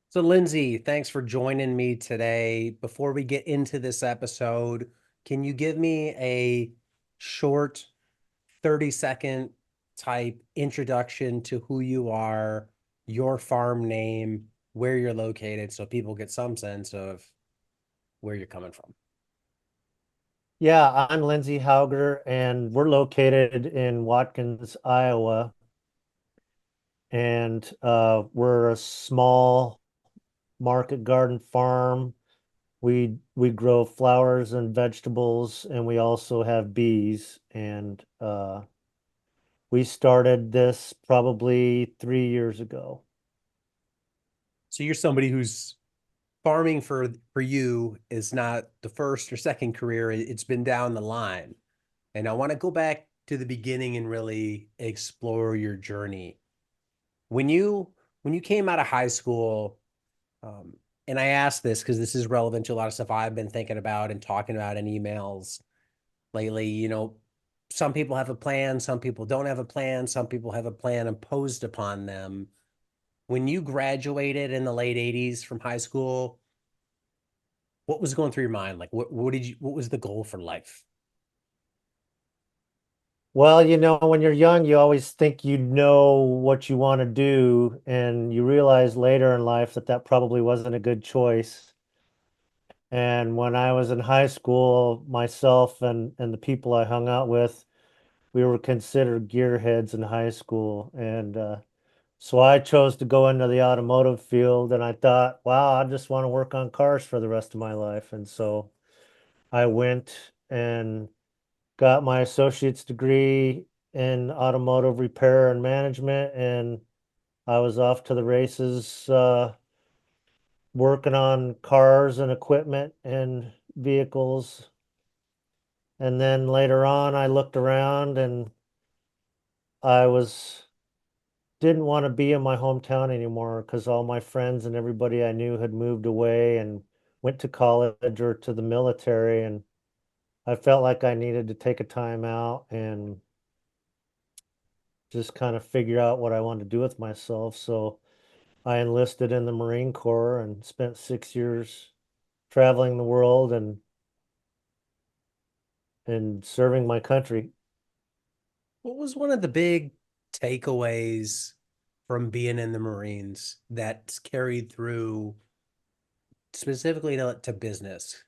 So, Lindsay, thanks for joining me today. Before we get into this episode, can you give me a short 30-second type introduction to who you are, your farm name, where you're located, so people get some sense of where you're coming from? Yeah, I'm Lindsay Hauger, and we're located in Watkins, Iowa. And we're a small market garden farm. We grow flowers and vegetables, and we also have bees. And we started this probably 3 years ago. So you're somebody who's farming for you is not the first or second career. It's been down the line. And I want to go back to the beginning and really explore your journey. When you came out of high school, um, and I ask this because this is relevant to a lot of stuff I've been thinking about and talking about in emails lately. Some people have a plan, some people don't have a plan, some people have a plan imposed upon them. When you graduated in the late 80s from high school, what was going through your mind? Like what was the goal for life? Well, when you're young, you always think you know what you want to do, and you realize later in life that that probably wasn't a good choice. And when I was in high school, myself and the people I hung out with, we were considered gearheads in high school. And so I chose to go into the automotive field, and I thought, wow, I just want to work on cars for the rest of my life. And so I went and got my associate's degree in automotive repair and management, and I was off to the races, working on cars and equipment and vehicles. And then later on, I looked around and I was didn't want to be in my hometown anymore because all my friends and everybody I knew had moved away and went to college or to the military. And I felt like I needed to take a time out and just kind of figure out what I wanted to do with myself. So I enlisted in the Marine Corps and spent 6 years traveling the world and serving my country. What was one of the big takeaways from being in the Marines that's carried through specifically to business?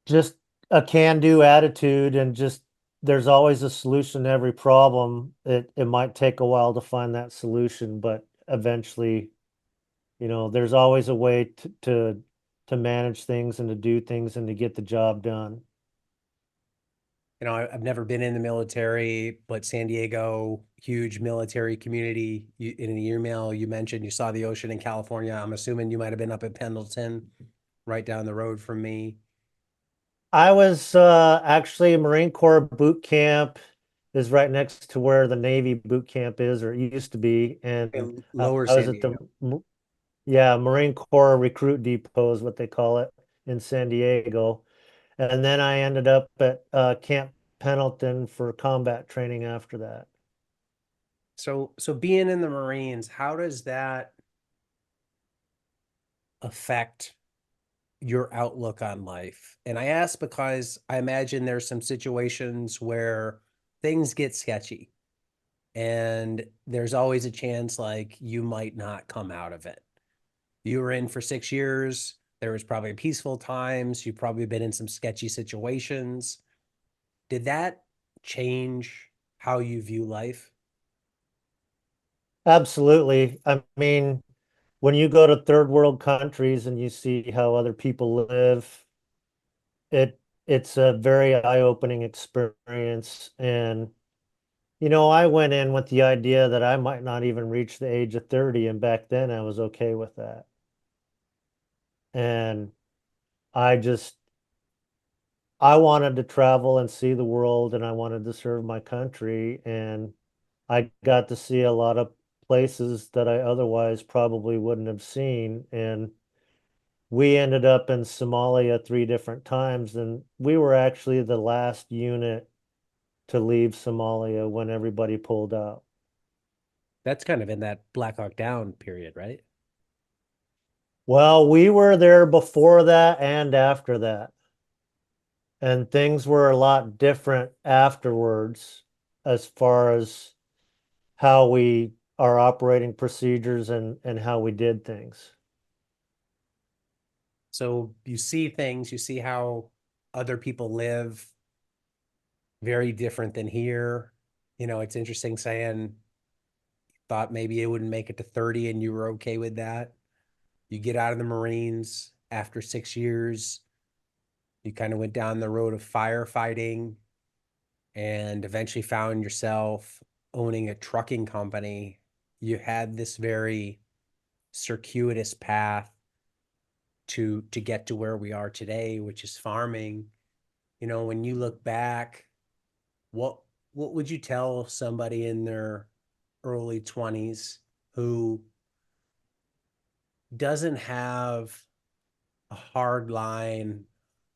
Just a can-do attitude, and just there's always a solution to every problem. It might take a while to find that solution, but eventually, there's always a way to manage things and to do things and to get the job done. I've never been in the military, but San Diego, huge military community. In the email, you mentioned you saw the ocean in California. I'm assuming you might have been up at Pendleton, right down the road from me. I was actually Marine Corps boot camp is right next to where the Navy boot camp is, or it used to be, and In I Lower was San at the Diego. yeah, Marine Corps Recruit Depot is what they call it in San Diego. And then I ended up at Camp Pendleton for combat training after that. So being in the Marines, how does that affect your outlook on life? And I ask because I imagine there's some situations where things get sketchy and there's always a chance like you might not come out of it. You were in for 6 years. There was probably peaceful times. You've probably been in some sketchy situations. Did that change how you view life? Absolutely. I mean, when you go to third world countries and you see how other people live, it it's a very eye-opening experience. And I went in with the idea that I might not even reach the age of 30, and back then I was okay with that. And I just I wanted to travel and see the world, and I wanted to serve my country, and I got to see a lot of places that I otherwise probably wouldn't have seen. And we ended up in Somalia 3 different times, and we were actually the last unit to leave Somalia when everybody pulled out. That's kind of in that Black Hawk Down period, right? Well, we were there before that and after that, and things were a lot different afterwards as far as how we our operating procedures and how we did things. So you see things, you see how other people live very different than here. It's interesting saying thought maybe it wouldn't make it to 30 and you were okay with that. You get out of the Marines after 6 years, you kind of went down the road of firefighting and eventually found yourself owning a trucking company. You had this very circuitous path to get to where we are today, which is farming. When you look back, what what would you tell somebody in their early 20s who doesn't have a hard line?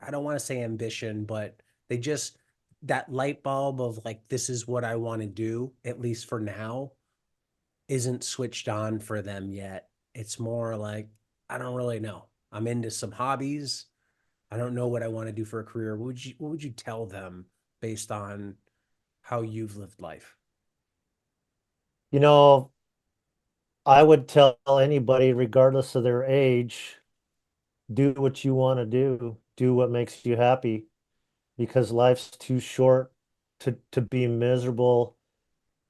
I don't want to say ambition, but they just that light bulb of like, this is what I want to do, at least for now, isn't switched on for them yet. It's more like, I don't really know. I'm into some hobbies. I don't know what I want to do for a career. What would you tell them based on how you've lived life? You know, I would tell anybody, regardless of their age, do what you want to do what makes you happy, because life's too short to be miserable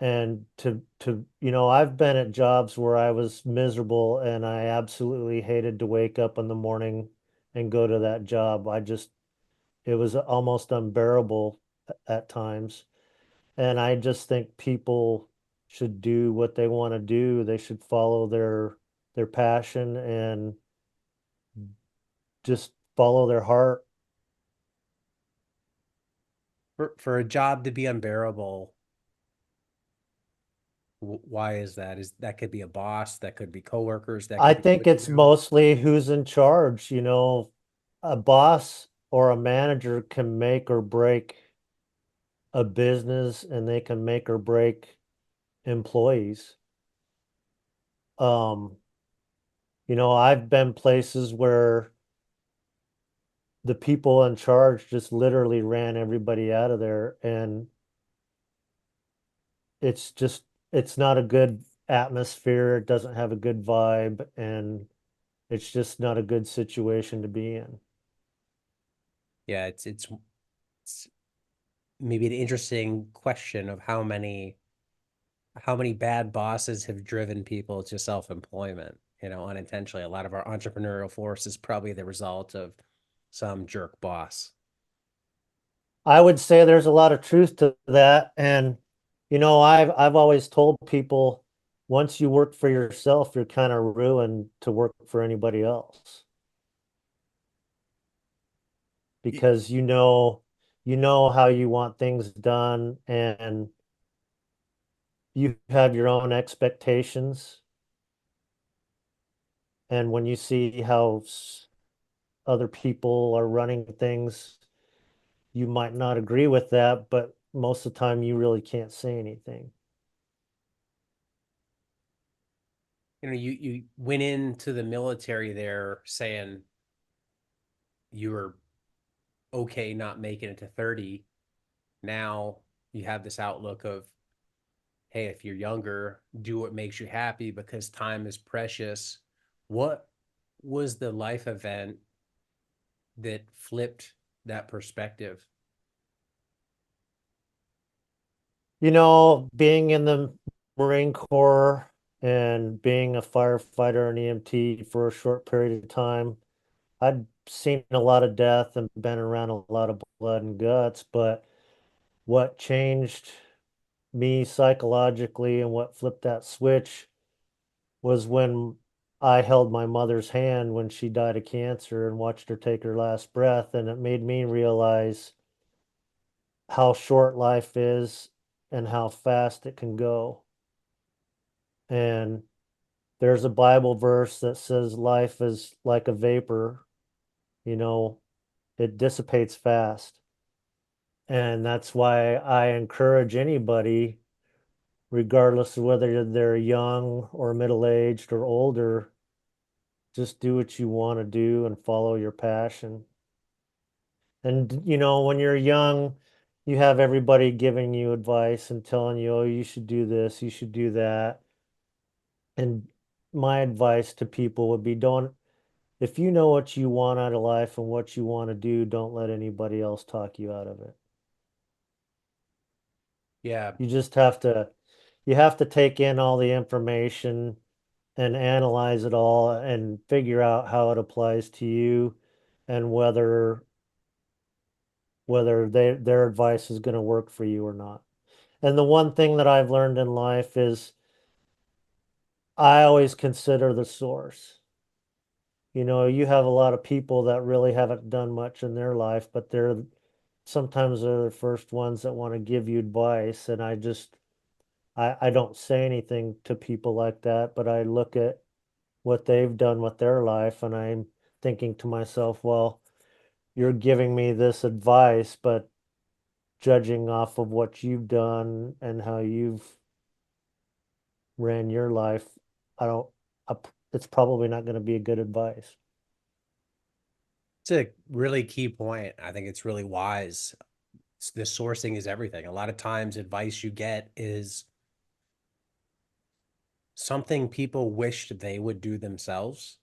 and I've been at jobs where I was miserable and I absolutely hated to wake up in the morning and go to that job. It was almost unbearable at times. And I just think people should do what they want to do. They should follow their passion and just follow their heart. For a job to be unbearable, why is that? Is that could be a boss, that could be coworkers, that I could be think what you it's do. mostly who's in charge. A boss or a manager can make or break a business, and they can make or break employees. Um, I've been places where the people in charge just literally ran everybody out of there, and it's just it's not a good atmosphere. It doesn't have a good vibe, and it's just not a good situation to be in. Yeah, it's maybe an interesting question of how many bad bosses have driven people to self-employment, unintentionally. A lot of our entrepreneurial force is probably the result of some jerk boss. I would say there's a lot of truth to that. And I've always told people, once you work for yourself, you're kind of ruined to work for anybody else, because you know how you want things done, and you have your own expectations. And when you see how other people are running things, you might not agree with that, but most of the time you really can't say anything. You went into the military there saying you were okay not making it to 30. Now you have this outlook of, hey, if you're younger, do what makes you happy because time is precious. What was the life event that flipped that perspective? Being in the Marine Corps and being a firefighter and EMT for a short period of time, I'd seen a lot of death and been around a lot of blood and guts, but what changed me psychologically and what flipped that switch was when I held my mother's hand when she died of cancer and watched her take her last breath. And it made me realize how short life is and how fast it can go. And there's a Bible verse that says life is like a vapor, you know, it dissipates fast. And that's why I encourage anybody, regardless of whether they're young or middle-aged or older. Just do what you want to do and follow your passion. And when you're young, you have everybody giving you advice and telling you, oh, you should do this, you should do that. And my advice to people would be, don't, if you know what you want out of life and what you want to do, don't let anybody else talk you out of it. Yeah. You just have to, you have to take in all the information and analyze it all and figure out how it applies to you and whether their advice is going to work for you or not. And the one thing that I've learned in life is I always consider the source. You have a lot of people that really haven't done much in their life, but sometimes they're the first ones that want to give you advice. And I don't say anything to people like that, but I look at what they've done with their life and I'm thinking to myself, well, you're giving me this advice, but judging off of what you've done and how you've ran your life, I don't, it's probably not going to be a good advice. It's a really key point. I think it's really wise. The sourcing is everything. A lot of times, advice you get is something people wished they would do themselves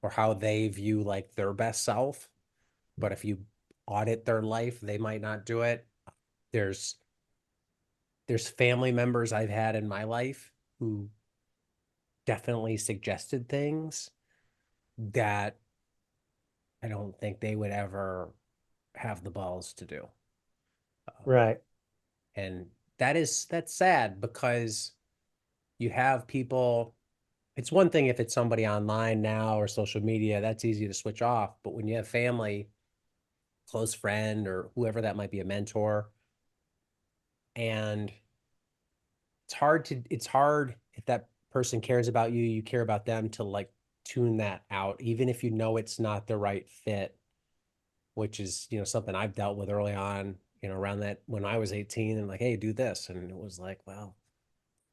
or how they view like their best self. But if you audit their life, they might not do it. There's there's family members I've had in my life who definitely suggested things that I don't think they would ever have the balls to do. Right. And that's sad because you have people. It's one thing if it's somebody online now or social media, that's easy to switch off. But when you have family, close friend, or whoever that might be, a mentor, and it's hard if that person cares about you, you care about them, to like tune that out, even if you know it's not the right fit, which is, something I've dealt with early on, around that when I was 18 and like, hey, do this. And it was like, well,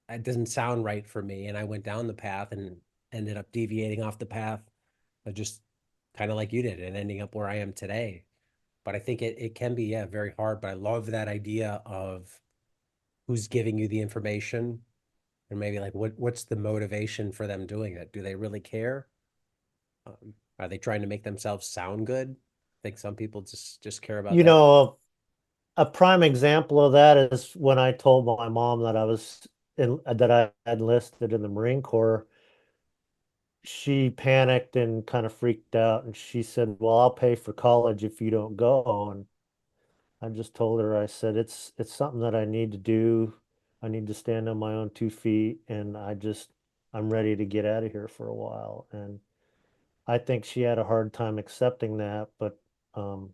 it doesn't sound right for me. And I went down the path and ended up deviating off the path of just kind of like you did and ending up where I am today. But I think it can be, yeah, very hard. But I love that idea of who's giving you the information and maybe like what's the motivation for them doing it? Do they really care? Are they trying to make themselves sound good? I think some people just care about You that. know, a prime example of that is when I told my mom that that I had enlisted in the Marine Corps. She panicked and kind of freaked out, and she said, "Well, I'll pay for college if you don't go." And I just told her, I said, it's something that I need to do. I need to stand on my own 2 feet, and I'm ready to get out of here for a while. And I think she had a hard time accepting that, but um,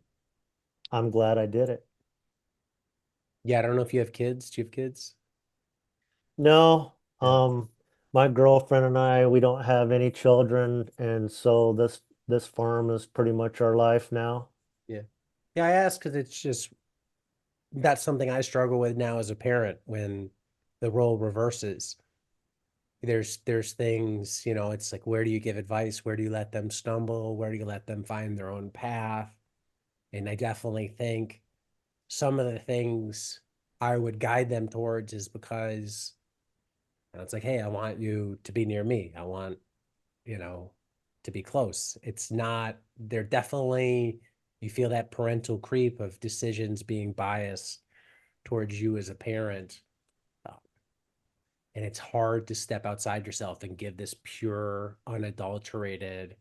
I'm glad I did it. Yeah, I don't know if you have kids. Do you have kids? No, No. my girlfriend and I, we don't have any children, and so this farm is pretty much our life now. Yeah. Yeah, I ask because that's something I struggle with now as a parent when the role reverses. There's things, it's like, where do you give advice? Where do you let them stumble? Where do you let them find their own path? And I definitely think some of the things I would guide them towards is because it's like, hey, I want you to be near me. I want, you know, to be close. It's not, they're definitely, you feel that parental creep of decisions being biased towards you as a parent. Uh, And it's hard to step outside yourself and give this pure, unadulterated,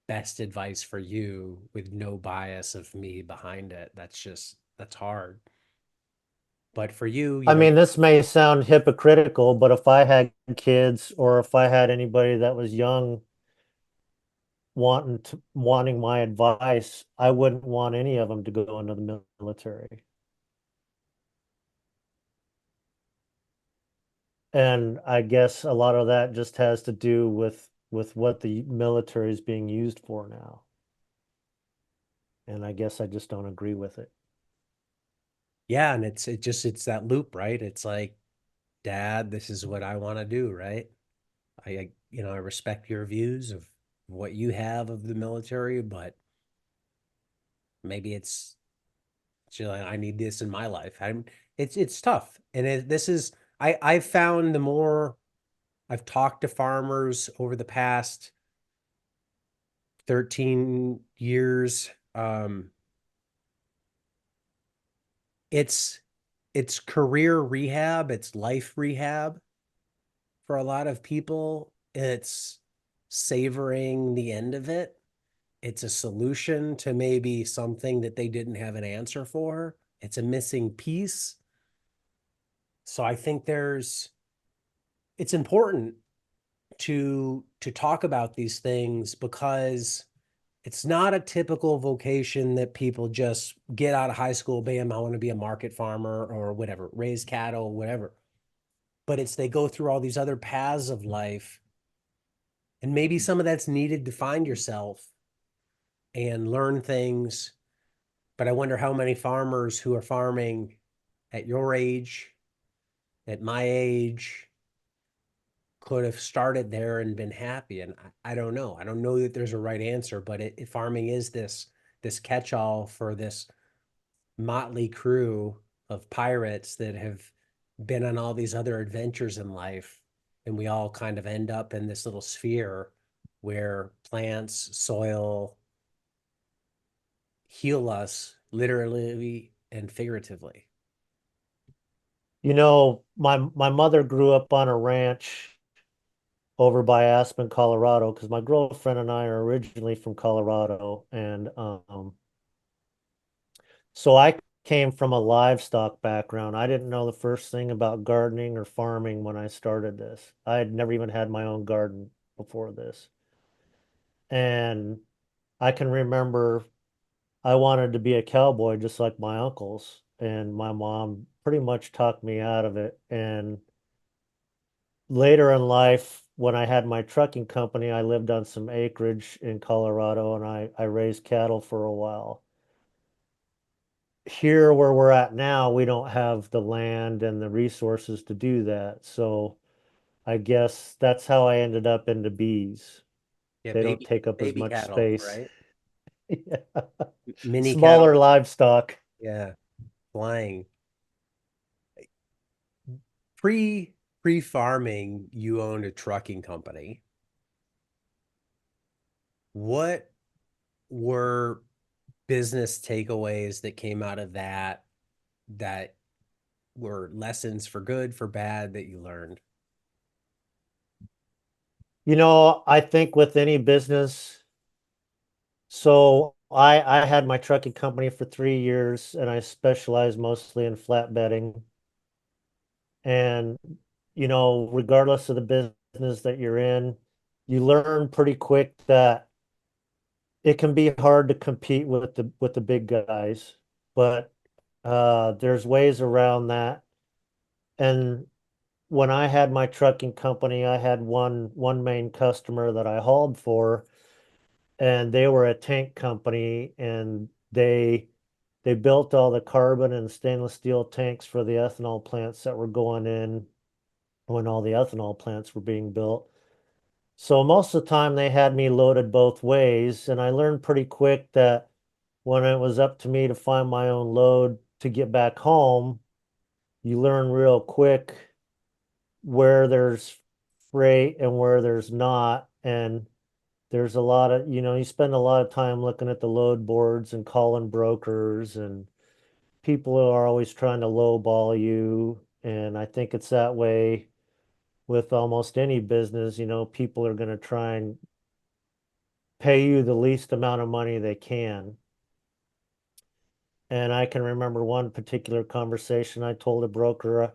best advice for you with no bias of me behind it. That's hard. But for you, I mean, this may sound hypocritical, but if I had kids or if I had anybody that was young wanting my advice, I wouldn't want any of them to go into the military. And I guess a lot of that just has to do with what the military is being used for now. And I guess I just don't agree with it. yeah, and it's that loop, right? It's like Dad, this is what I want to do, right? I respect your views of what you have of the military, but maybe I need this in my life. It's tough. And this is, I've found the more I've talked to farmers over the past 13 years, it's, it's career rehab, it's life rehab for a lot of people. It's savoring the end of it. It's a solution to maybe something that they didn't have an answer for. It's a missing piece. So I think it's important to talk about these things because it's not a typical vocation that people just get out of high school, bam, I want to be a market farmer or whatever, raise cattle, whatever. But it's they go through all these other paths of life. And maybe some of that's needed to find yourself and learn things. But I wonder how many farmers who are farming at your age, at my age, could have started there and been happy. And I don't know. I don't know that there's a right answer, but farming is this catch-all for this motley crew of pirates that have been on all these other adventures in life. And we all kind of end up in this little sphere where plants, soil heal us literally and figuratively. My mother grew up on a ranch over by Aspen, Colorado, because my girlfriend and I are originally from Colorado, and so I came from a livestock background. I didn't know the first thing about gardening or farming when I started this. I had never even had my own garden before this. And I can remember I wanted to be a cowboy just like my uncles, and my mom pretty much talked me out of it. And later in life, when I had my trucking company, I lived on some acreage in Colorado and I raised cattle for a while. Here where we're at now, we don't have the land and the resources to do that. So I guess that's how I ended up into bees. Yeah, They don't take up as baby much cattle, space. right? Yeah. Mini Smaller cattle. livestock. Yeah, flying. Pre farming, you owned a trucking company. What were business takeaways that came out of that were lessons for good, for bad that you learned? I think with any business, so I had my trucking company for 3 years and I specialized mostly in flatbedding. And, regardless of the business that you're in, you learn pretty quick that it can be hard to compete with the big guys, but there's ways around that. And when I had my trucking company, I had one main customer that I hauled for, and they were a tank company, and they built all the carbon and stainless steel tanks for the ethanol plants that were going in when all the ethanol plants were being built. So most of the time they had me loaded both ways, and I learned pretty quick that when it was up to me to find my own load to get back home, you learn real quick where there's freight and where there's not. And there's a lot of, you spend a lot of time looking at the load boards and calling brokers, and people are always trying to lowball you. And I think it's that way with almost any business. People are going to try and pay you the least amount of money they can. And I can remember one particular conversation. I told a broker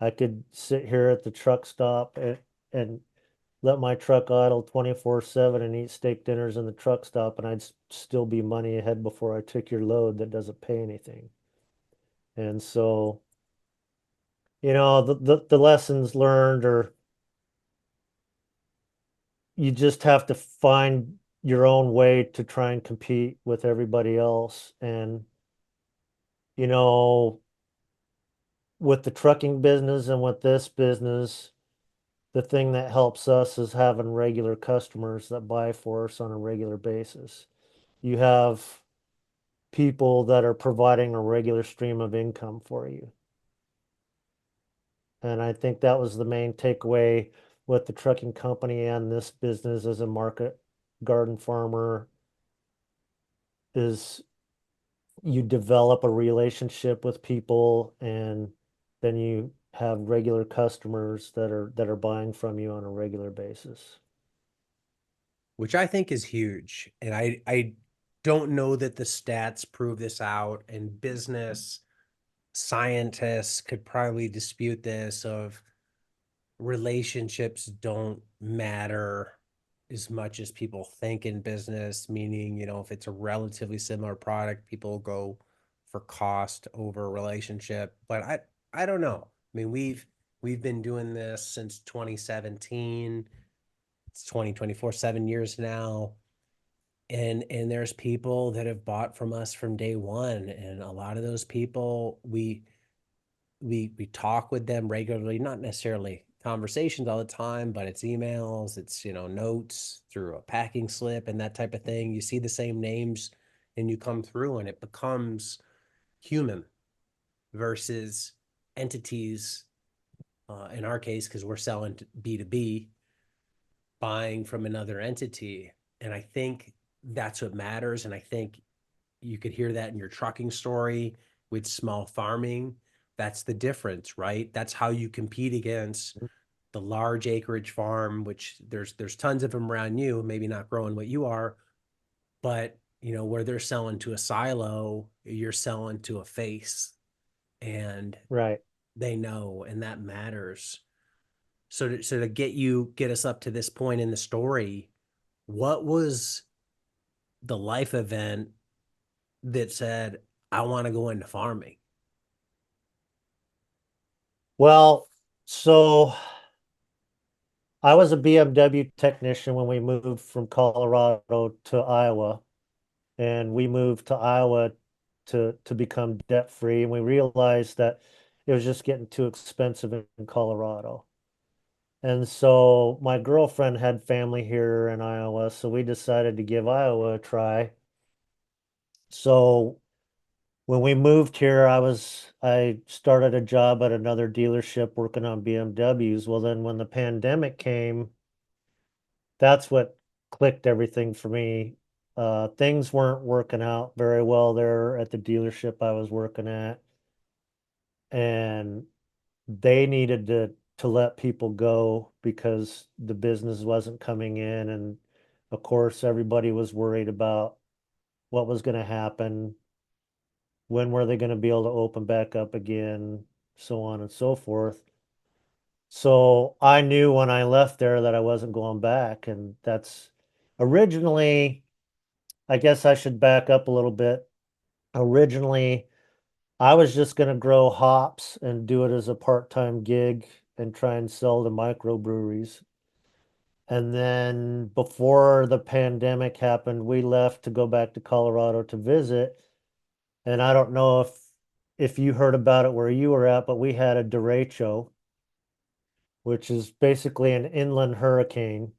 I could sit here at the truck stop and let my truck idle 24/7 and eat steak dinners in the truck stop, and I'd still be money ahead before I took your load that doesn't pay anything. And so, the lessons learned are you just have to find your own way to try and compete with everybody else. And, you know, with the trucking business and with this business, the thing that helps us is having regular customers that buy for us on a regular basis. You have people that are providing a regular stream of income for you. And I think that was the main takeaway with the trucking company and this business as a market garden farmer is you develop a relationship with people and then you have regular customers that are buying from you on a regular basis. which I think is huge. And I don't know that the stats prove this out, and business scientists could probably dispute this of relationships don't matter as much as people think in business, meaning, if it's a relatively similar product, people go for cost over relationship. But I don't know. I mean, we've been doing this since 2017. It's 2024, 7 years now. And there's people that have bought from us from day one. And a lot of those people we talk with them regularly, not necessarily conversations all the time, but it's emails, it's notes through a packing slip and that type of thing. You see the same names and you come through and it becomes human versus entities, in our case, because we're selling B2B, buying from another entity. And I think that's what matters. And I think you could hear that in your trucking story with small farming. That's the difference, right? That's how you compete against the large acreage farm, which there's tons of them around you, maybe not growing what you are, but where they're selling to a silo, you're selling to a face, and Right. they know, and that matters. So to get us up to this point in the story, what was the life event that said, I want to go into farming? Well, so I was a BMW technician when we moved from Colorado to Iowa, and we moved to Iowa to become debt free, and we realized that it was just getting too expensive in Colorado. And so my girlfriend had family here in Iowa, so we decided to give Iowa a try. So when we moved here, I started a job at another dealership working on BMWs. Well, then when the pandemic came, that's what clicked everything for me. Things weren't working out very well there at the dealership I was working at, and they needed to let people go because the business wasn't coming in, and of course everybody was worried about what was going to happen, when were they going to be able to open back up again, so on and so forth. So I knew when I left there that I wasn't going back, and that's originally, I guess I should back up a little bit. Originally, I was just going to grow hops and do it as a part-time gig and try and sell to microbreweries. And then before the pandemic happened, we left to go back to Colorado to visit. And I don't know if you heard about it where you were at, but we had a derecho, which is basically an inland hurricane.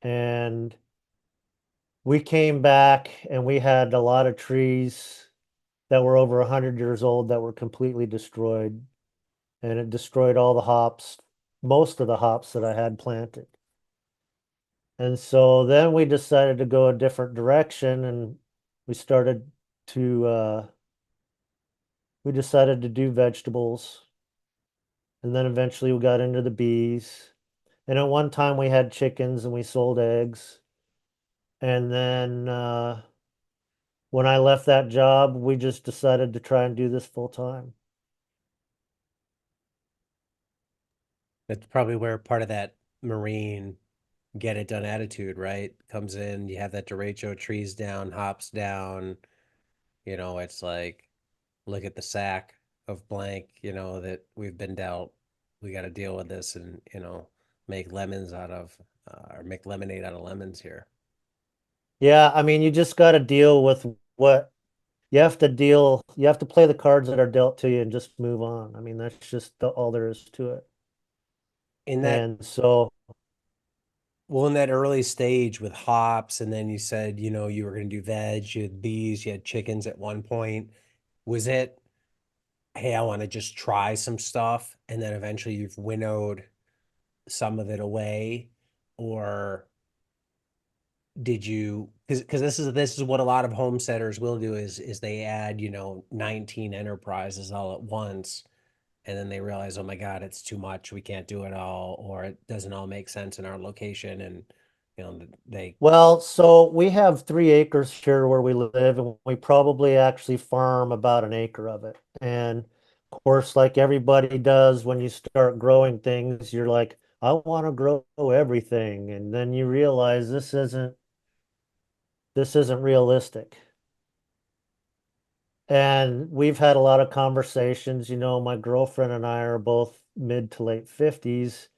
And we came back and we had a lot of trees that were over 100 years old that were completely destroyed. And it destroyed all the hops, most of the hops that I had planted. And so then we decided to go a different direction and we started to, we decided to do vegetables. And then eventually we got into the bees. And at one time we had chickens and we sold eggs. And then when I left that job, we just decided to try and do this full time. That's probably where part of that marine get it done attitude, right? Comes in, you have that derecho, trees down, hops down, it's like, look at the sack of blank, that we've been dealt. We got to deal with this and, make lemons out of, or make lemonade out of lemons here. Yeah, I mean, you just got to deal with what you have to play the cards that are dealt to you and just move on. I mean, that's just all there is to it. In that, And so, well, in that early stage with hops, and then you said, you were going to do veg, you had bees, you had chickens at one point. Was it, hey, I want to just try some stuff, and then eventually you've winnowed some of it away? Or did you, because this is what a lot of homesteaders will do is they add, 19 enterprises all at once, and then they realize, oh my God, it's too much. We can't do it all, or it doesn't all make sense in our location. And, they, well, so we have 3 acres here where we live, and we probably actually farm about an acre of it. And of course, like everybody does, when you start growing things, you're like, I want to grow everything. And then you realize this isn't realistic. And we've had a lot of conversations. My girlfriend and I are both mid to late 50s,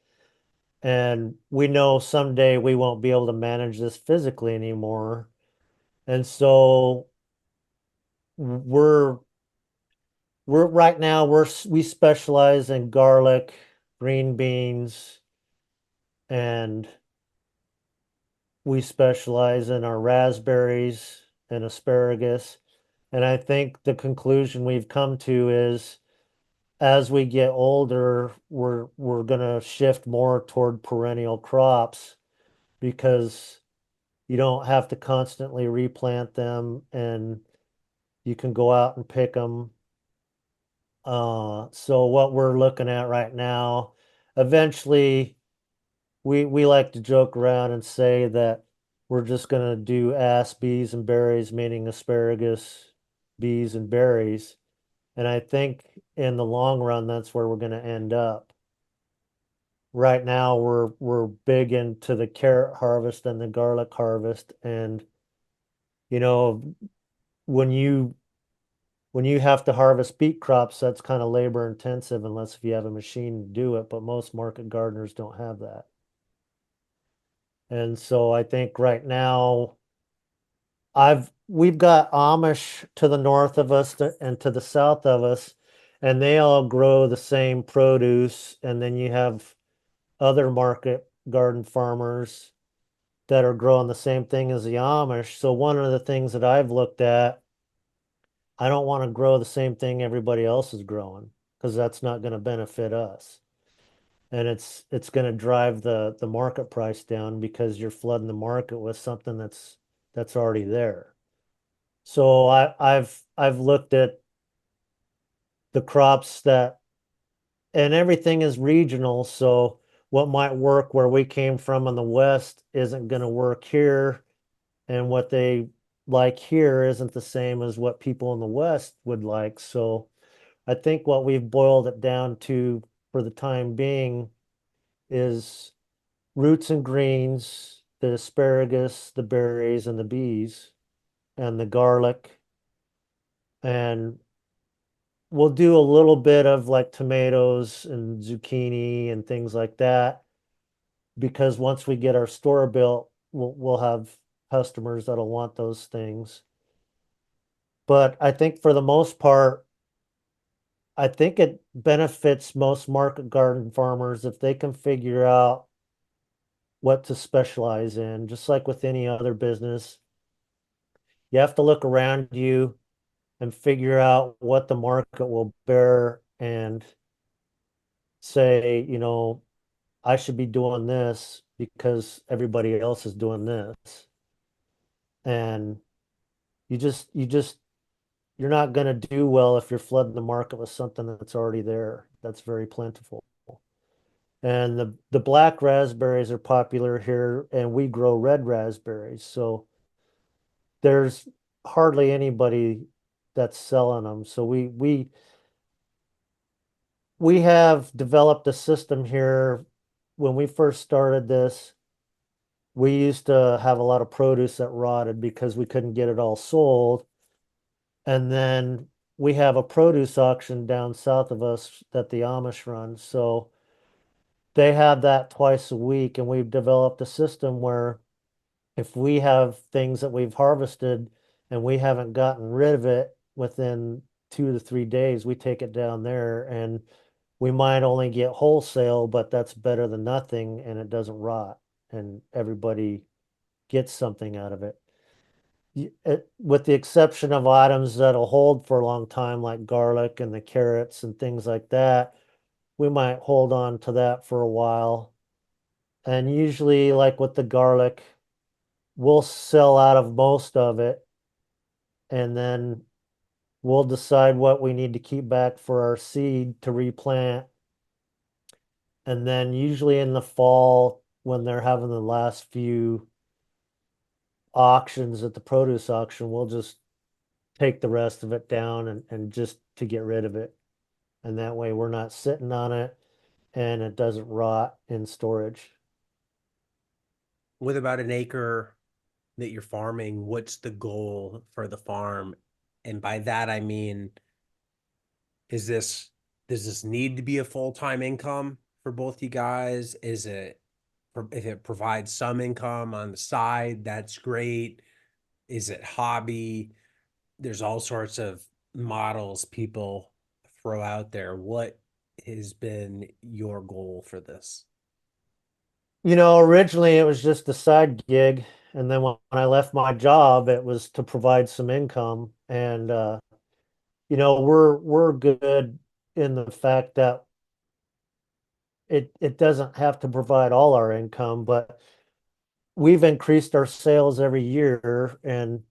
and we know someday we won't be able to manage this physically anymore. And so we're we're right now we specialize in garlic, green beans, and we specialize in our raspberries and asparagus. And I think the conclusion we've come to is as we get older, we're gonna shift more toward perennial crops because you don't have to constantly replant them and you can go out and pick them. So what we're looking at right now, eventually we like to joke around and say that we're just gonna do ass bees and berries, meaning asparagus, bees and berries. And I think in the long run, that's where we're gonna end up. Right now, we're big into the carrot harvest and the garlic harvest, and you know, when you when you have to harvest beet crops, that's kind of labor intensive unless if you have a machine to do it, but most market gardeners don't have that. And so I think right now we've got Amish to the north of us and to the south of us, and they all grow the same produce. And then you have other market garden farmers that are growing the same thing as the Amish. So one of the things that I've looked at, I don't want to grow the same thing everybody else is growing because that's not going to benefit us. And it's going to drive the market price down because you're flooding the market with something that's already there. So I've looked at the crops that and everything is regional, so what might work where we came from in the West isn't going to work here, and what they like here isn't the same as what people in the West would like. So I think what we've boiled it down to for the time being is roots and greens, the asparagus, the berries, and the bees, and the garlic. And we'll do a little bit of like tomatoes and zucchini and things like that because once we get our store built, we'll have customers that'll want those things. But I think for the most part, I think it benefits most market garden farmers if they can figure out what to specialize in, just like with any other business. You have to look around you and figure out what the market will bear and say, I should be doing this because everybody else is doing this. And you just you're not going to do well if you're flooding the market with something that's already there, that's very plentiful. And the black raspberries are popular here, and we grow red raspberries. So there's hardly anybody that's selling them. So we have developed a system here. When we first started this, we used to have a lot of produce that rotted because we couldn't get it all sold. And then we have a produce auction down south of us that the Amish run. So they have that twice a week. And we've developed a system where if we have things that we've harvested and we haven't gotten rid of it, within 2 to 3 days. We take it down there and we might only get wholesale, but that's better than nothing and it doesn't rot and everybody gets something out of it. With the exception of items that'll hold for a long time, like garlic and the carrots and things like that, we might hold on to that for a while. And usually, like with the garlic, we'll sell out of most of it and then we'll decide what we need to keep back for our seed to replant. And then usually in the fall, when they're having the last few auctions at the produce auction, we'll just take the rest of it down and just to get rid of it. And that way we're not sitting on it and it doesn't rot in storage. With about an acre that you're farming, what's the goal for the farm? And by that, I mean, is this, does this need to be a full-time income for both you guys? Is it, if it provides some income on the side, that's great. Is it hobby? There's all sorts of models people throw out there. What has been your goal for this? Originally it was just a side gig. And then when I left my job, it was to provide some income. And we're good in the fact that it doesn't have to provide all our income, but we've increased our sales every year and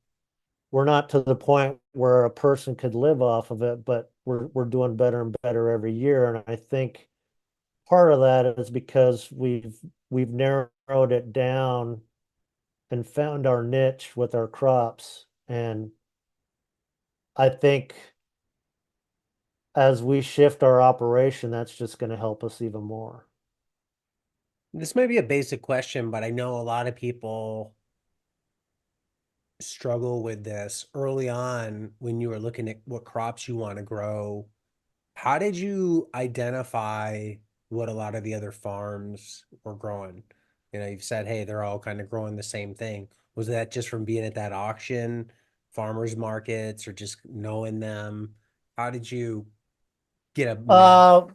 we're not to the point where a person could live off of it, but we're doing better and better every year. And I think part of that is because we've narrowed it down and found our niche with our crops. And I think as we shift our operation, that's just going to help us even more. This may be a basic question, but I know a lot of people struggle with this early on when you were looking at what crops you want to grow. How did you identify what a lot of the other farms were growing? You've said, hey, they're all kind of growing the same thing. Was that just from being at that auction, farmers markets, or just knowing them? How did you get a map? Uh,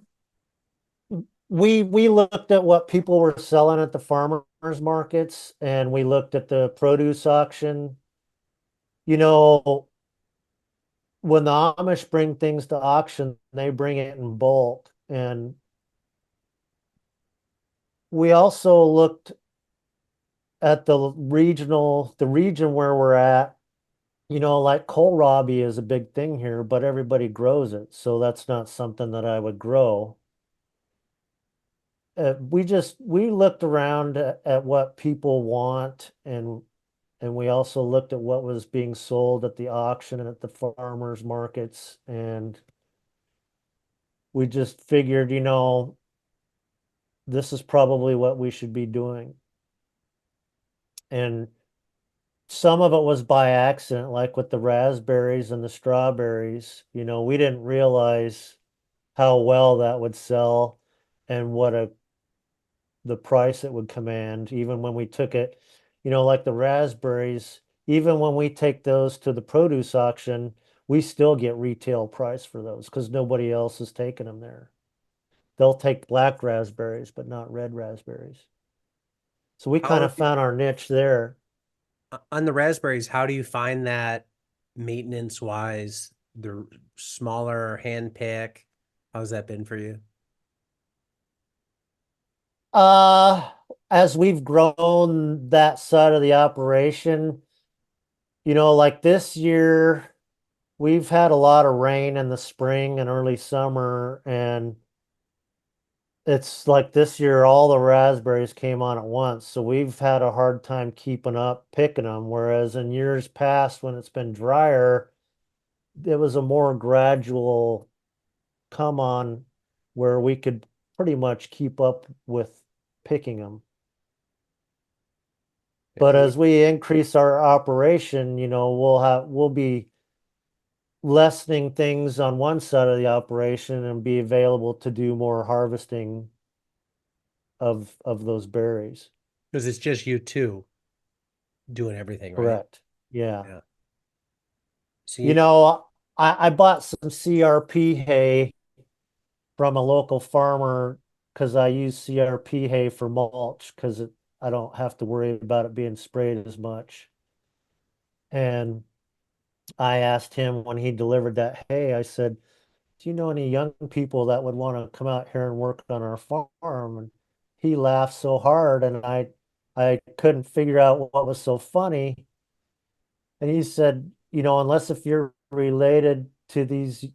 we looked at what people were selling at the farmers markets and we looked at the produce auction. You know, when the Amish bring things to auction, they bring it in bulk. And we also looked at the region where we're at, like kohlrabi is a big thing here, but everybody grows it. So that's not something that I would grow. We looked around at what people want and we also looked at what was being sold at the auction and at the farmers markets. And we just figured, this is probably what we should be doing. And some of it was by accident, like with the raspberries and the strawberries. We didn't realize how well that would sell and what the price it would command, even when we took it, like the raspberries, even when we take those to the produce auction, we still get retail price for those because nobody else is taking them there. They'll take black raspberries, but not red raspberries. So we How kind are of found our niche there. on the raspberries, how do you find that maintenance wise? The smaller hand pick, how's that been for you? Uh, as we've grown that side of the operation, like this year, we've had a lot of rain in the spring and early summer, and it's like this year, all the raspberries came on at once. So we've had a hard time keeping up picking them. Whereas in years past, when it's been drier, it was a more gradual come on where we could pretty much keep up with picking them. But Yeah. as we increase our operation, we'll be lessening things on one side of the operation and be available to do more harvesting of those berries. Because it's just you two doing everything, right? Correct. Yeah. Yeah. So You you, know, I bought some CRP hay from a local farmer because I use CRP hay for mulch because I don't have to worry about it being sprayed as much. And I asked him when he delivered that hay, I said, do you know any young people that would want to come out here and work on our farm? And he laughed so hard, and I couldn't figure out what was so funny. And he said, unless if you're related to these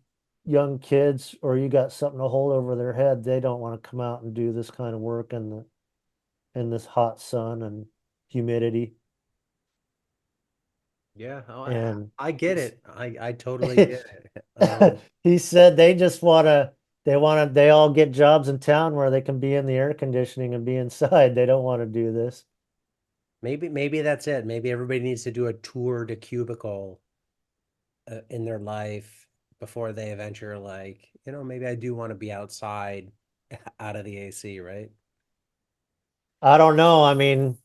young kids or you got something to hold over their head, they don't want to come out and do this kind of work in this hot sun and humidity. Yeah, And I get it. I totally get it. he said they all get jobs in town where they can be in the air conditioning and be inside. They don't want to do this. Maybe that's it. Maybe everybody needs to do a tour to cubicle in their life before they venture. Like, maybe I do want to be outside, out of the AC, right? I don't know. I mean,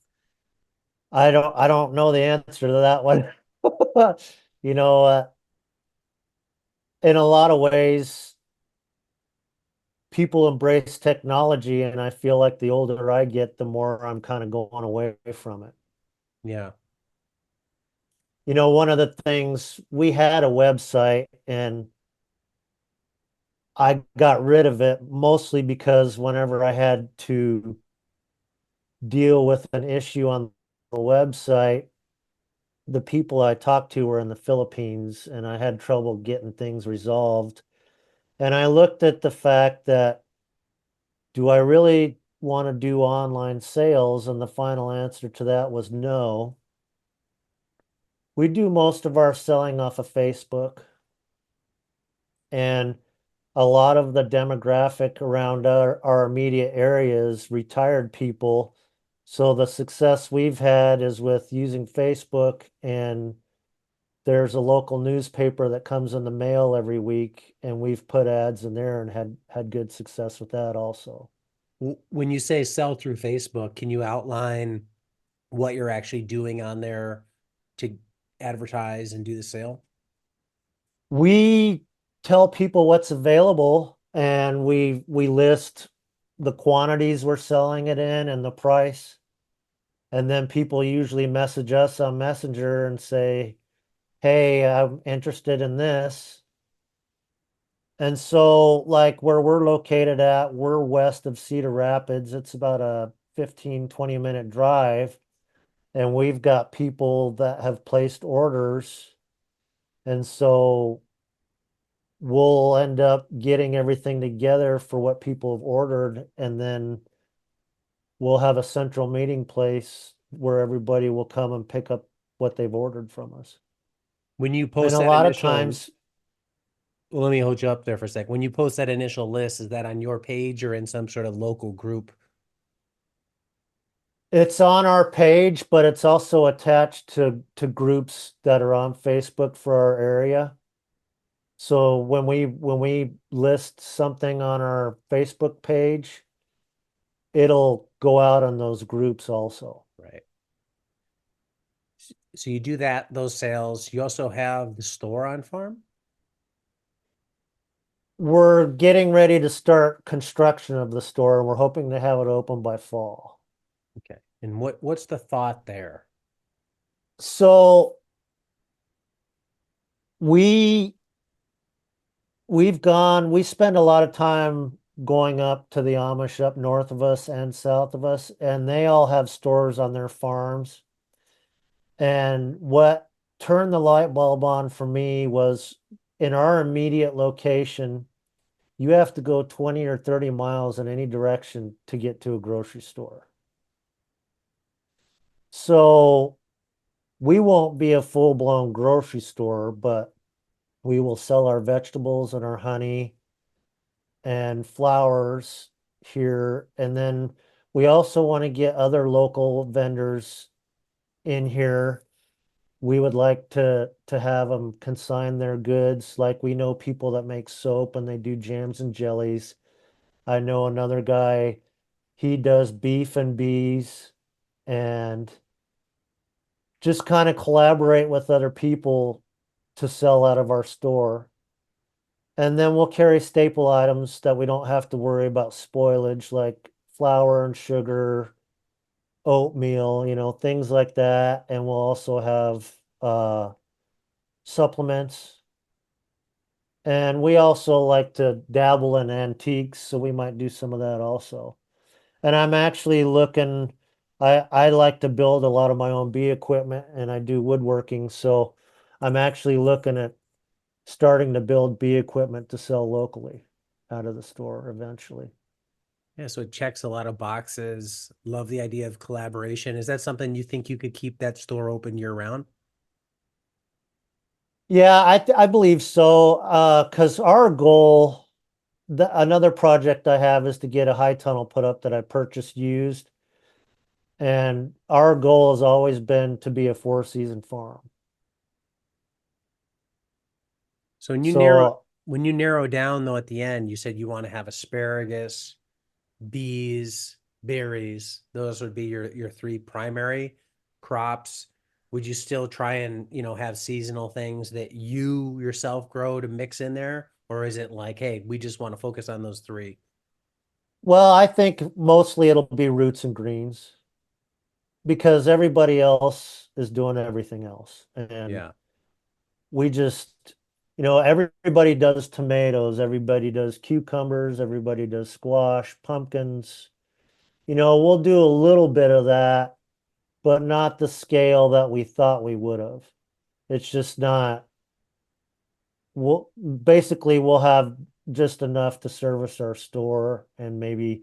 I don't know the answer to that one. You know, in a lot of ways, people embrace technology, and I feel like the older I get, the more I'm kind of going away from it. Yeah. One of the things we had a website and I got rid of it mostly because whenever I had to deal with an issue on the website, the people I talked to were in the Philippines and I had trouble getting things resolved. And I looked at the fact that do I really want to do online sales? And the final answer to that was no. We do most of our selling off of Facebook, and a lot of the demographic around our immediate area is retired people. So the success we've had is with using Facebook, and there's a local newspaper that comes in the mail every week, and we've put ads in there and had good success with that also. When you say sell through Facebook, can you outline what you're actually doing on there to advertise and do the sale? We tell people what's available and we list the quantities we're selling it in and the price. And then people usually message us on Messenger and say, hey, I'm interested in this. And so, like where we're located at, we're west of Cedar Rapids. It's about a 15-20 minute drive. And we've got people that have placed orders. And so we'll end up getting everything together for what people have ordered. And then we'll have a central meeting place where everybody will come and pick up what they've ordered from us. When you And post a that lot of initial, times well, let me hold you up there for a sec. When you post that initial list, is that on your page or in some sort of local group? it's on our page, but it's also attached to groups that are on Facebook for our area. So when we list something on our Facebook page, it'll go out on those groups also. Right. So you do that, those sales. You also have the store on farm? We're getting ready to start construction of the store, and we're hoping to have it open by fall. Okay. And what's the thought there? So we we spend a lot of time going up to the Amish up north of us and south of us, and they all have stores on their farms. And what turned the light bulb on for me was in our immediate location, you have to go 20 or 30 miles in any direction to get to a grocery store. So we won't be a full-blown grocery store, but we will sell our vegetables and our honey and flowers here. And then we also want to get other local vendors in here. We would like to have them consign their goods. Like we know people that make soap and they do jams and jellies. I know another guy, he does beef and bees, and just kind of collaborate with other people to sell out of our store. And then we'll carry staple items that we don't have to worry about spoilage, like flour and sugar, oatmeal, things like that. And we'll also have supplements. And we also like to dabble in antiques, so we might do some of that also. And I'm actually looking, I like to build a lot of my own bee equipment and I do woodworking, so I'm actually looking at starting to build bee equipment to sell locally out of the store eventually. Yeah, so it checks a lot of boxes. Love the idea of collaboration. Is that something you think you could keep that store open year round? Yeah, I believe so. Because our goal, another project I have is to get a high tunnel put up that I purchased used. And our goal has always been to be a four-season farm. So So, when you narrow down though at the end, you said you want to have asparagus, bees, berries. Those would be your three primary crops. Would you still try and, have seasonal things that you yourself grow to mix in there? Or is it like, hey, we just want to focus on those three? well, I think mostly it'll be roots and greens because everybody else is doing everything else. And Yeah. we just, everybody does tomatoes, everybody does cucumbers, everybody does squash, pumpkins. We'll do a little bit of that, but not the scale that we thought we would have. It's just not, we'll have just enough to service our store and maybe,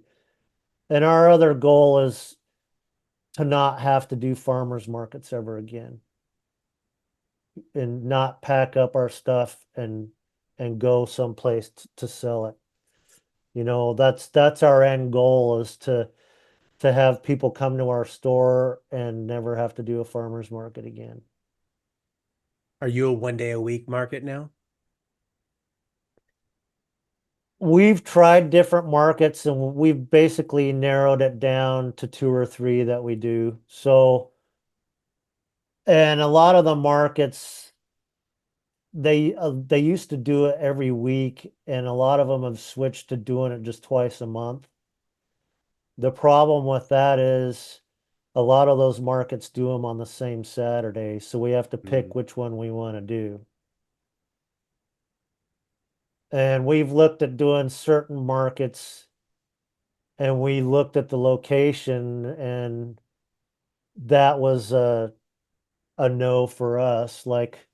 and our other goal is to not have to do farmers markets ever again and not pack up our stuff and go someplace to sell it. That's our end goal is to have people come to our store and never have to do a farmers market again. Are you a 1 day a week market now? We've tried different markets and we've basically narrowed it down to two or three that we do. So, and a lot of the markets they used to do it every week and a lot of them have switched to doing it just twice a month. The problem with that is a lot of those markets do them on the same Saturday, so we have to Mm. pick which one we want to do. And we've looked at doing certain markets and we looked at the location and that was a no for us. Like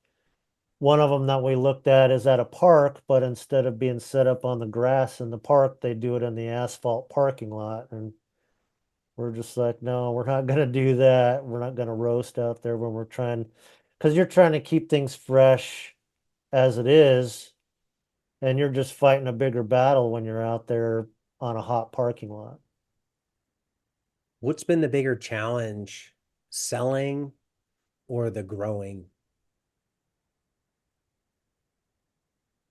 one of them that we looked at is at a park, but instead of being set up on the grass in the park, they do it in the asphalt parking lot. And we're just like, no, we're not going to do that. We're not going to roast out there when we're trying, because you're trying to keep things fresh as it is, and you're just fighting a bigger battle when you're out there on a hot parking lot. What's been the bigger challenge, selling or the growing?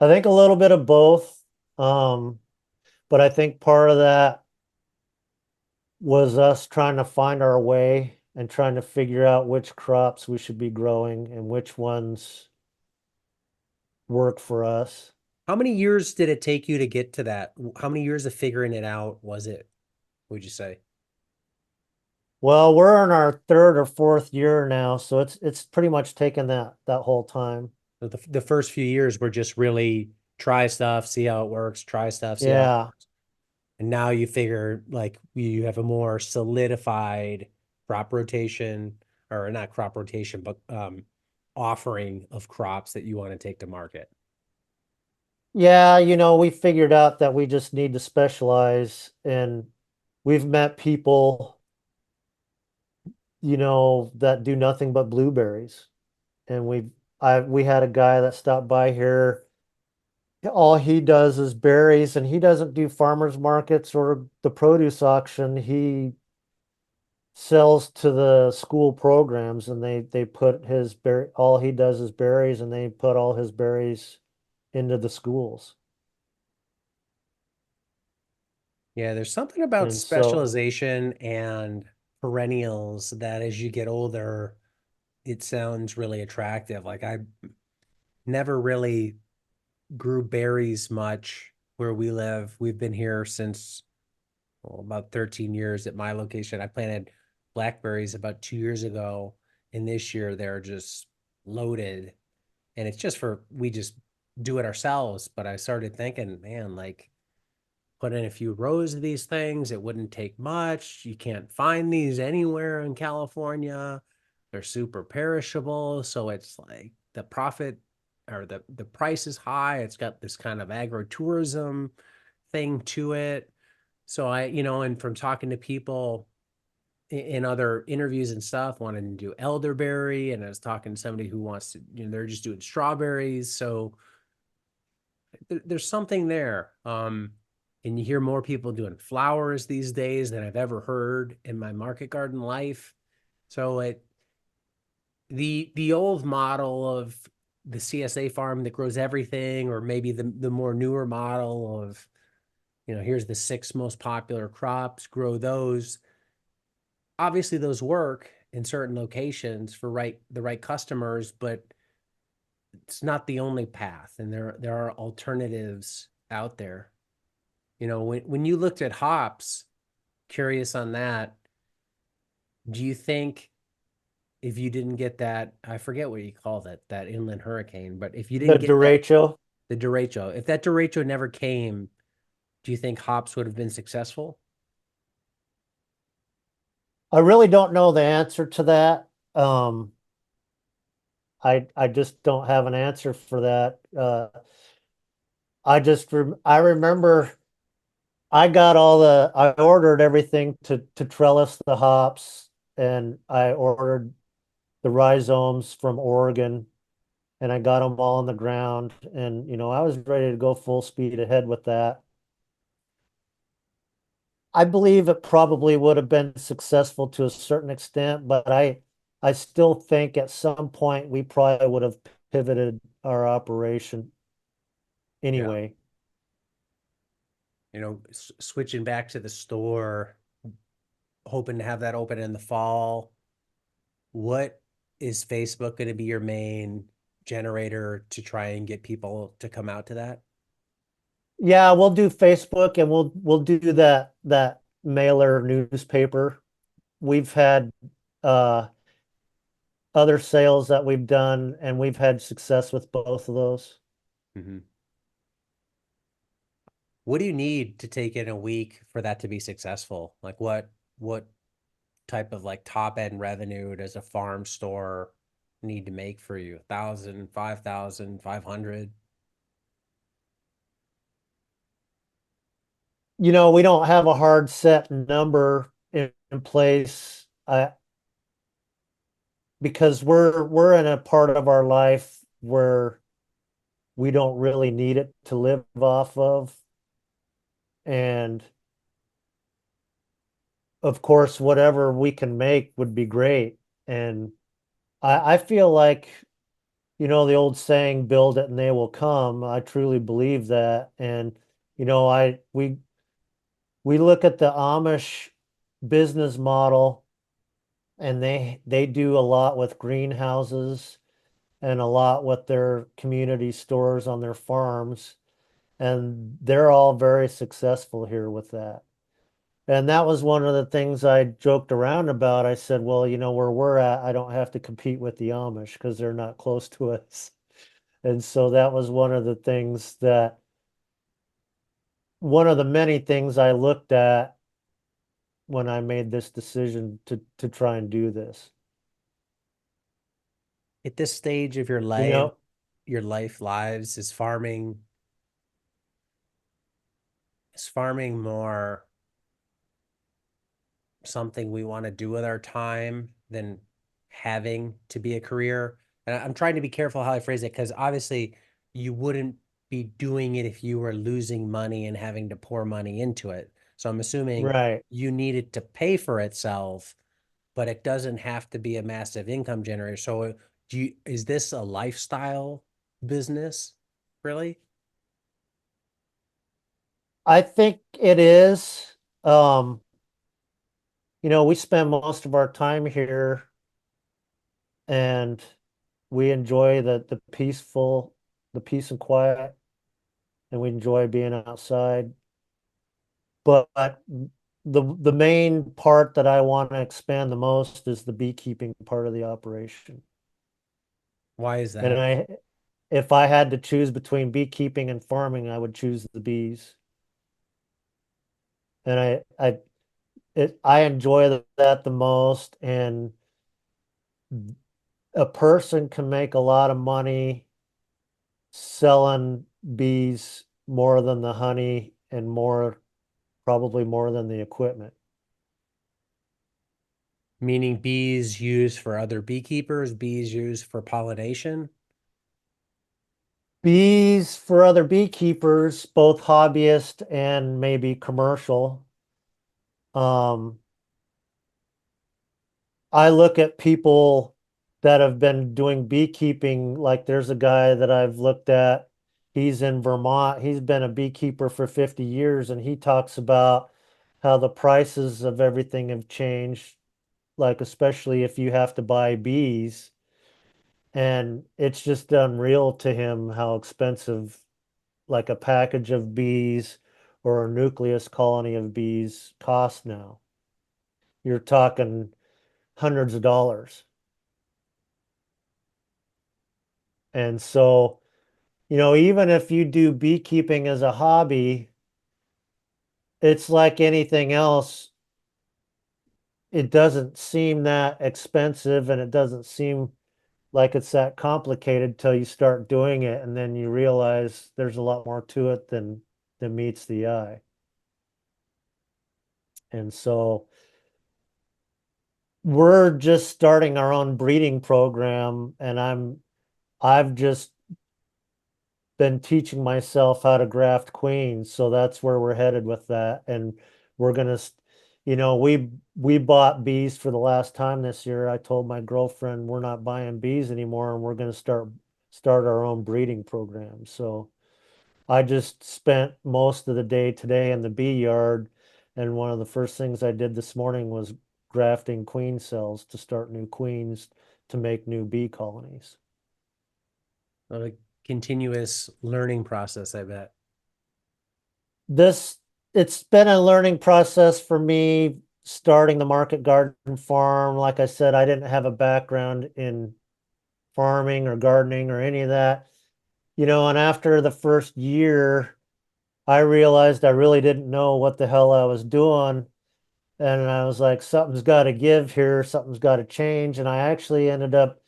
I think a little bit of both. Um, but I think part of that was us trying to find our way and trying to figure out which crops we should be growing and which ones work for us. How many years did it take you to get to that? How many years of figuring it out was it, would you say? Well, we're in our third or fourth year now, so it's pretty much taken that whole time. So the first few years were just really try stuff, see how it works, try stuff, see how it Yeah. works. And now you figure like you have a more solidified crop rotation, or not crop rotation, but offering of crops that you want to take to market. Yeah, we figured out that we just need to specialize and we've met people, that do nothing but blueberries. And we had a guy that stopped by here. All he does is berries and he doesn't do farmers markets or the produce auction. He sells to the school programs and they put his berry, all he does is berries and they put all his berries into the schools. Yeah, there's something about And so, specialization and perennials that as you get older, it sounds really attractive. Like I never really grew berries much where we live. We've been here since well, about 13 years at my location. I planted blackberries about 2 years ago, and this year they're just loaded. And it's just for we just do it ourselves. But I started thinking, man, like put in a few rows of these things. It wouldn't take much. You can't find these anywhere in California. They're super perishable. So it's like the profit or the price is high. It's got this kind of agritourism thing to it. So and from talking to people in other interviews and stuff, wanting to do elderberry, and I was talking to somebody who wants to, they're just doing strawberries. So there's something there. And you hear more people doing flowers these days than I've ever heard in my market garden life. So the old model of the CSA farm that grows everything, or maybe the more newer model of, here's the six most popular crops, grow those. Obviously, those work in certain locations for the right customers, but it's not the only path, and there are alternatives out there. When you looked at hops, curious on that, do you think if you didn't get that, I forget what you call that inland hurricane, but if you The didn't get that, derecho. the derecho, if that derecho never came, do you think hops would have been successful? I really don't know the answer to that. I just don't have an answer for that. I remember I ordered everything to trellis the hops, and I ordered the rhizomes from Oregon, and I got them all on the ground, and I was ready to go full speed ahead with that. I believe it probably would have been successful to a certain extent, but I still think at some point we probably would have pivoted our operation Yeah. anyway. Switching back to the store, hoping to have that open in the fall. What is Facebook going to be your main generator to try and get people to come out to that? Yeah, we'll do Facebook, and we'll do that mailer newspaper. We've had uh other sales that we've done, and we've had success with both of those. Mhm. What do you need to take in a week for that to be successful? Like what type of like top end revenue does a farm store need to make for you? 1,000, 5,000, 500? We don't have a hard set number in place. Because we're in a part of our life where we don't really need it to live off of. And of course, whatever we can make would be great. And I feel like, the old saying, build it and they will come. I truly believe that. And, we look at the Amish business model, and they do a lot with greenhouses and a lot with their community stores on their farms. And they're all very successful here with that. And that was one of the things I joked around about. I said, well, where we're at, I don't have to compete with the Amish because they're not close to us. And so that was one of the many things I looked at when I made this decision to try and do this. At this stage of You know, your life lives, is farming more something we want to do with our time than having to be a career? And I'm trying to be careful how I phrase it because obviously you wouldn't be doing it if you were losing money and having to pour money into it. So I'm assuming right. you need it to pay for itself, but it doesn't have to be a massive income generator. So is this a lifestyle business, really? I think it is. Um, we spend most of our time here, and we enjoy the peace and quiet. and we enjoy being outside. But the main part that I want to expand the most is the beekeeping part of the operation. Why is And that? if I had to choose between beekeeping and farming, I would choose the bees. And I enjoy that the most. And a person can make a lot of money selling bees more than the honey and probably more than the equipment. Meaning bees used for other beekeepers, bees used for pollination. Bees for other beekeepers, both hobbyist and maybe commercial. Um, I look at people that have been doing beekeeping, like there's a guy that I've looked at. He's in Vermont. He's been a beekeeper for 50 years, and he talks about how the prices of everything have changed, like especially if you have to buy bees. And it's just unreal to him how expensive like a package of bees or a nucleus colony of bees cost now. You're talking hundreds of dollars. And so, even if you do beekeeping as a hobby, it's like anything else. It doesn't seem that expensive and it doesn't seem like it's that complicated till you start doing it and then you realize there's a lot more to it than meets the eye. And so we're just starting our own breeding program and I've just been teaching myself how to graft queens, so that's where we're headed with that. And we're gonna, we bought bees for the last time this year. I told my girlfriend we're not buying bees anymore, and we're gonna start our own breeding program. So I just spent most of the day today in the bee yard, and one of the first things I did this morning was grafting queen cells to start new queens to make new bee colonies. A continuous learning process, I bet. This It's been a learning process for me starting the market garden farm. Like I said, I didn't have a background in farming or gardening or any of that. And after the first year, I realized I really didn't know what the hell I was doing. And I was like, something's got to give here, something's got to change. And I actually ended up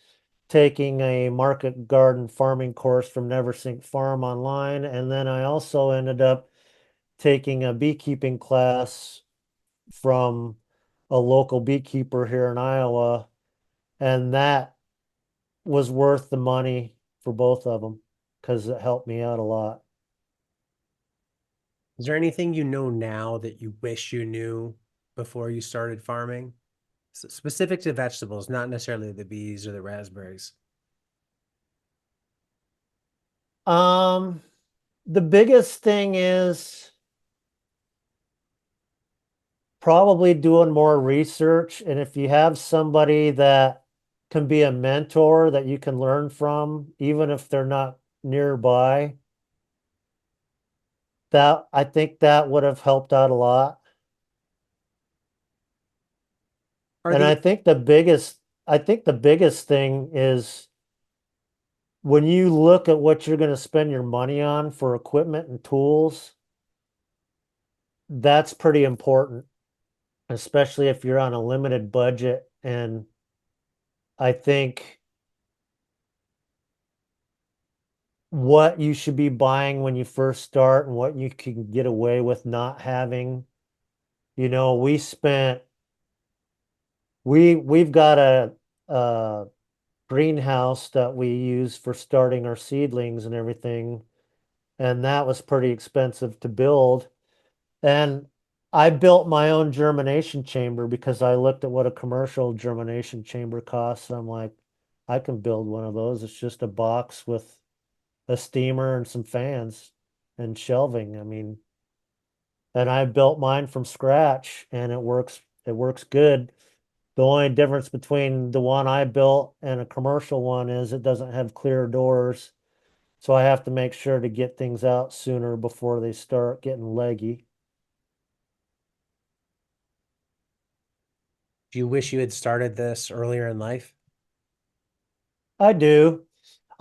taking a market garden farming course from Neversink Farm online. And then I also ended up taking a beekeeping class from a local beekeeper here in Iowa, and that was worth the money for both of them because it helped me out a lot. Is there anything you know now that you wish you knew before you started farming? Specific to vegetables, not necessarily the bees or the raspberries. Um, the biggest thing is probably doing more research, and if you have somebody that can be a mentor that you can learn from, even if they're not nearby, that I think that would have helped out a lot. Are And the I think the biggest thing is when you look at what you're going to spend your money on for equipment and tools, that's pretty important, especially if you're on a limited budget. And I think what you should be buying when you first start and what you can get away with not having. We spent we've got a greenhouse that we use for starting our seedlings and everything, and that was pretty expensive to build. And I built my own germination chamber because I looked at what a commercial germination chamber costs. I'm like, I can build one of those. It's just a box with a steamer and some fans and shelving. I mean, and I built mine from scratch and it works good. The only difference between the one I built and a commercial one is it doesn't have clear doors So I have to make sure to get things out sooner before they start getting leggy. Do you wish you had started this earlier in life? I do.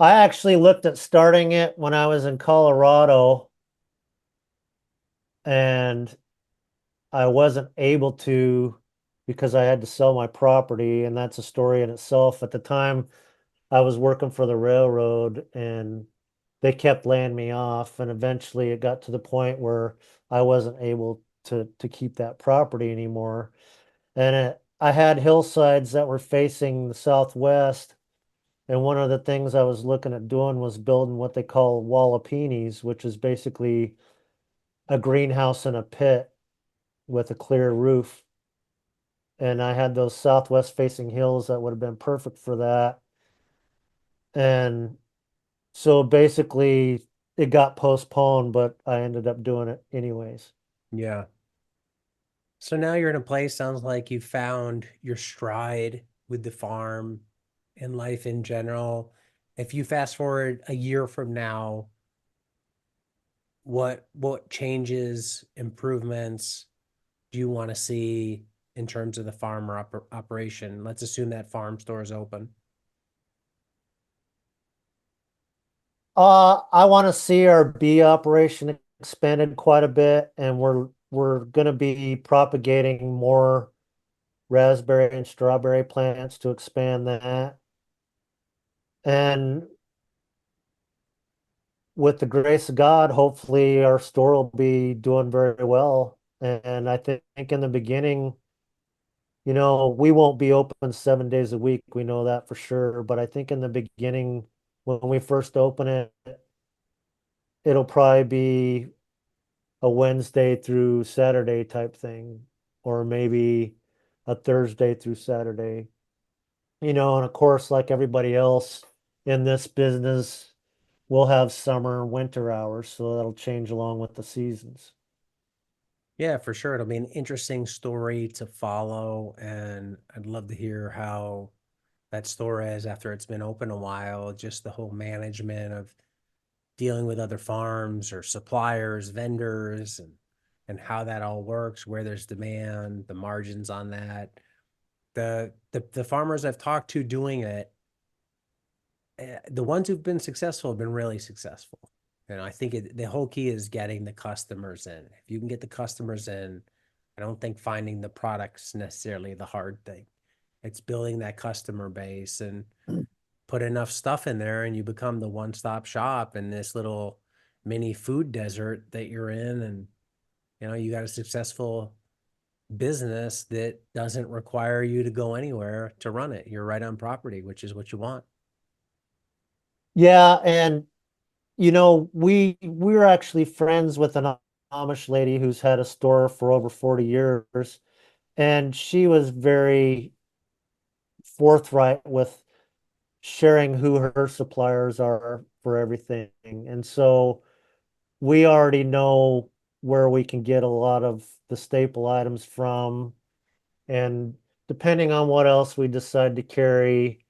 I actually looked at starting it when I was in Colorado, and I wasn't able to because I had to sell my property, and that's a story in itself. At the time, I was working for the railroad and they kept laying me off, and eventually it got to the point where I wasn't able to keep that property anymore. And I had hillsides that were facing the southwest, and one of the things I was looking at doing was building what they call wallopinis, which is basically a greenhouse in a pit with a clear roof. And I had those southwest facing hills that would have been perfect for that. And so basically it got postponed, but I ended up doing it anyways. Yeah. So now you're in a place, sounds like you found your stride with the farm and life in general. If you fast forward a year from now, what changes, improvements do you want to see in terms of the farm or operation? Let's assume that farm store is open. I want to see our bee operation expanded quite a bit, and we're going to be propagating more raspberry and strawberry plants to expand that. And with the grace of God, hopefully our store will be doing very well. And I think in the beginning, we won't be open 7 days a week. We know that for sure. But I think in the beginning, when we first open it, it'll probably be a Wednesday through Saturday type thing, or maybe a Thursday through Saturday. And of course, like everybody else in this business, we'll have summer and winter hours, so that'll change along with the seasons. Yeah, for sure. It'll be an interesting story to follow, and I'd love to hear how that store is after it's been open a while, just the whole management of dealing with other farms or suppliers, vendors, and how that all works, where there's demand, the margins on that. The farmers I've talked to doing it, the ones who've been successful have been really successful. And I think the whole key is getting the customers in. If you can get the customers in, I don't think finding the products necessarily the hard thing. It's building that customer base and put enough stuff in there and you become the one-stop shop in this little mini food desert that you're in. And you got a successful business that doesn't require you to go anywhere to run it. You're right on property, which is what you want. Yeah, and we're actually friends with an Amish lady who's had a store for over 40 years, and she was very forthright with sharing who her suppliers are for everything. And so we already know where we can get a lot of the staple items from. And depending on what else we decide to carry,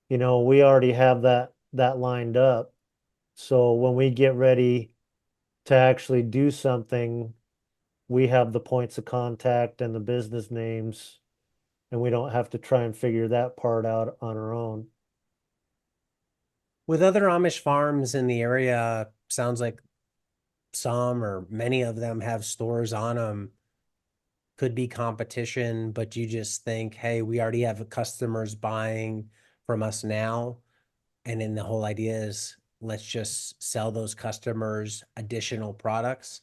we already have that lined up. So when we get ready to actually do something, we have the points of contact and the business names, and we don't have to try and figure that part out on our own. With other Amish farms in the area, sounds like some or many of them have stores on them. Could be competition, but you just think, hey, we already have customers buying from us now. And then the whole idea is let's just sell those customers additional products.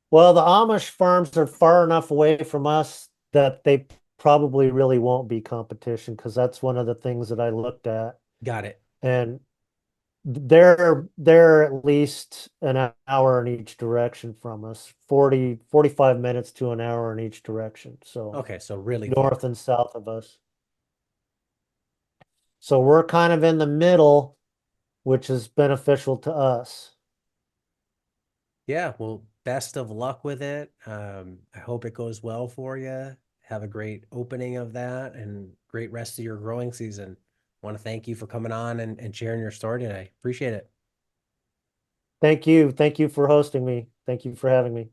Well, the Amish farms are far enough away from us that they probably really won't be competition, because that's one of the things that I looked at. Got it. And they're at least an hour in each direction from us, 45 minutes to an hour in each direction. So Okay, so really north far. and south of us. So we're kind of in the middle, which is beneficial to us. Yeah, well, best of luck with it. I hope it goes well for you. Have a great opening of that and great rest of your growing season. want to thank you for coming on and sharing your story today. Appreciate it. Thank you. Thank you for hosting me. Thank you for having me.